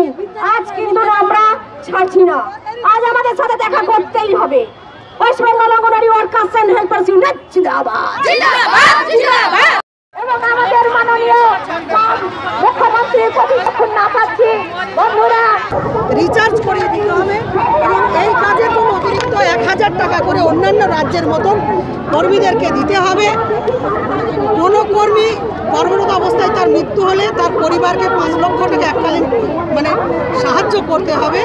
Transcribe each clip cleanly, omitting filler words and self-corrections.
করেনি। আজ কিন্তু আমরা ছাড়ছি না, আজ আমাদের সাথে দেখা করতেই হবে। West Bengal anganwadi workers and helpers unit জিন্দাবাদ জিন্দাবাদ জিন্দাবাদ। এবং আমাদের মাননীয় মুখ্যমন্ত্রী প্রতিপক্ষ না পাচ্ছি বন্ধুরা রিচার্জ করিয়ে দিতে হবে এবং এই কাজের জন্য অতিরিক্ত 1000 টাকা করে অন্যান্য রাজ্যের মতন কর্মীদেরকে দিতে হবে। কোনো কর্মী কর্মরত অবস্থায় তার মৃত্যু হলে তার পরিবারকে 5 লক্ষ টাকা এককালীন সাহায্য করতে হবে।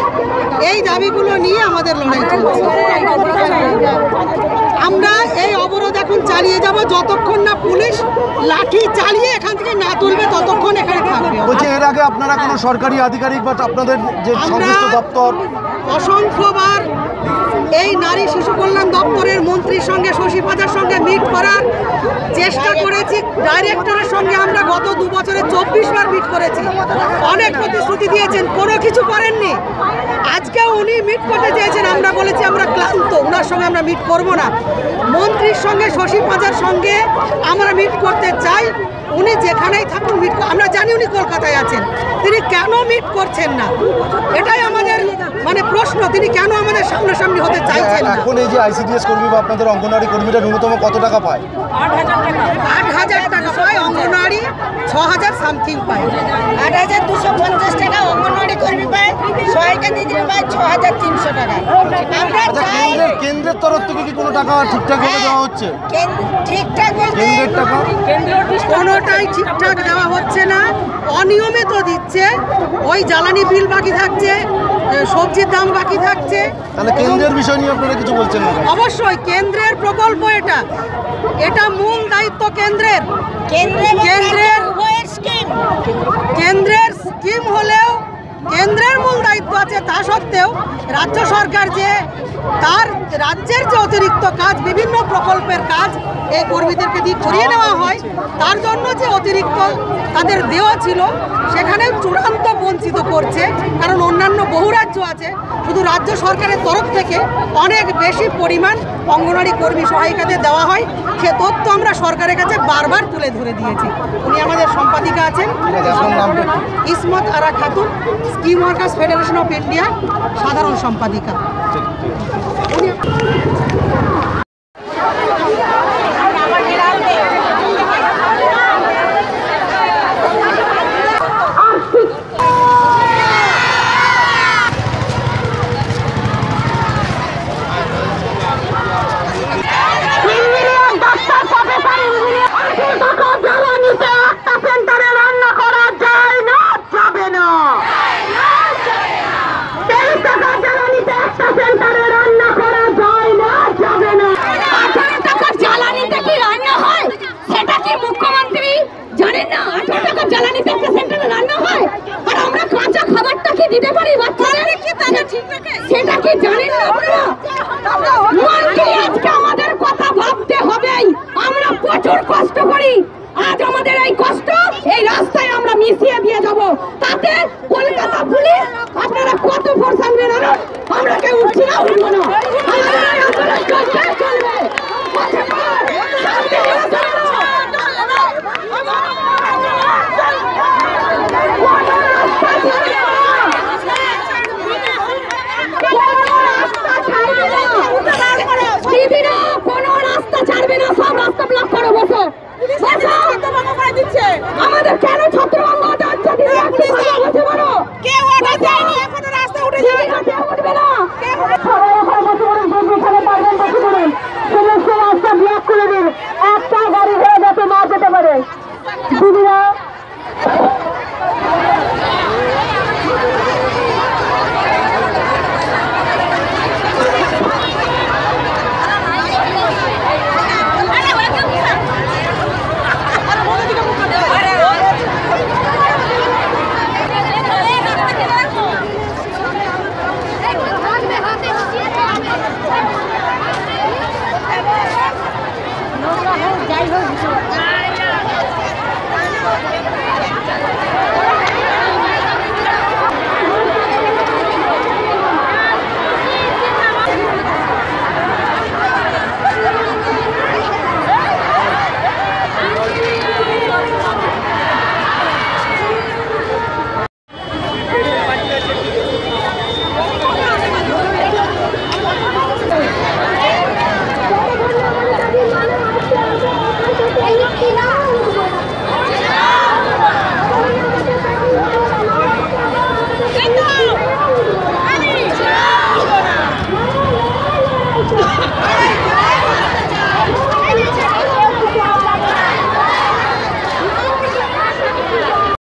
এই দাবিগুলো নিয়ে আমাদের লড়াই চলছে। আমরা এই অবরোধ এখন চালিয়ে যাব যতক্ষণ না পুলিশ লাঠি চালিয়ে এখান থেকে না তুলবে, ততক্ষণ এখানে থাকবে। বলছি এর আগে আপনারা কোনো সরকারি আধিকারিক বা আপনাদের যে সংশ্লিষ্ট দপ্তর অসংখ্যবার এই নারী শিশু কল্যাণ দপ্তরের মন্ত্রীর সঙ্গে শশী পাজার সঙ্গে মিট করার চেষ্টা করেছি। ডাইরেক্টরের সঙ্গে আমরা গত 2 বছরে 24 বার মিট করেছি। অনেক প্রতিশ্রুতি দিয়েছেন, কোনো কিছু করেননি। আজকেও উনি মিট করতে চেয়েছেন, আমরা বলেছি আমরা ক্লান্ত, ওনার সঙ্গে আমরা মিট করব না। মন্ত্রীর সঙ্গে শশী পাজার সঙ্গে আমরা মিট করতে চাই। উনি যেখানেই থাকুন মিট, আমরা জানি উনি কলকাতায় আছেন, তিনি কেন মিট করছেন না এটাই আমাদের প্রশ্ন। তিনি কেন আমাদের সামনাসামনি হতে চাইছেন না? এখন এই যে আইসিডিএস কর্মী বা আপনাদের অঙ্গনওয়াড়ি কর্মীরা ন্যূনতম কত টাকা পায়? 8,000 টাকা পায় অঙ্গনওয়াড়ি, 6,000 সামথিং পায়। 8,250 টাকা অঙ্গনওয়াড়ি কর্মী পায়, সহায়িকা দিদি পায় 6,300 টাকা। আমরা চাই কেন্দ্রের তরফ থেকে কি কোনো টাকা ঠিকঠাকভাবে দেওয়া হচ্ছে? ঠিকঠাক বলতে কেন্দ্রের টাকা কোনোটাই ঠিকঠাক দেওয়া হচ্ছে না, অনিয়মিত দিচ্ছে। ওই জ্বালানি বিল বাকি থাকছে, সবজির দাম বাকি থাকছে। তাহলে কেন্দ্রের বিষয় নিয়ে আপনারা কিছু বলছেন না? অবশ্যই কেন্দ্রের প্রকল্প, এটা মূল দায়িত্ব কেন্দ্রের। কেন্দ্রের স্কিম হলেও কেন্দ্রের মূল দায়িত্ব আছে, তা সত্ত্বেও রাজ্য সরকার যে তার রাজ্যের যে অতিরিক্ত কাজ, বিভিন্ন প্রকল্পের কাজ এই কর্মীদেরকে দিয়ে করিয়ে নেওয়া হয়, তার জন্য যে অতিরিক্ত তাদের দেওয়া ছিল সেখানেও চূড়ান্ত বঞ্চিত করছে। কারণ অন্যান্য বহু রাজ্য আছে, শুধু রাজ্য সরকারের তরফ থেকে অনেক বেশি পরিমাণ অঙ্গনওয়াড়ি কর্মী সহায়িকাদের দেওয়া হয়। সে তথ্য আমরা সরকারের কাছে বারবার তুলে ধরে দিয়েছি। উনি আমাদের সম্পাদিকা আছেন Ismat Ara Khatun, scheme workers federation of India সাধারণ সম্পাদিকা। সেটা কি জানেন না আপনারা? আজকে আমাদের কথা ভাবতে হবে। আমরা প্রচুর কষ্ট করি, আজ আমাদের এই কষ্ট এই রাস্তায় আমরা মিশিয়ে দিয়ে যাব। তাতে কলকাতা পুলিশ আপনারা কত ফোর্স আনবেন, আমরা কেউ উঠছি না, উঠবো না।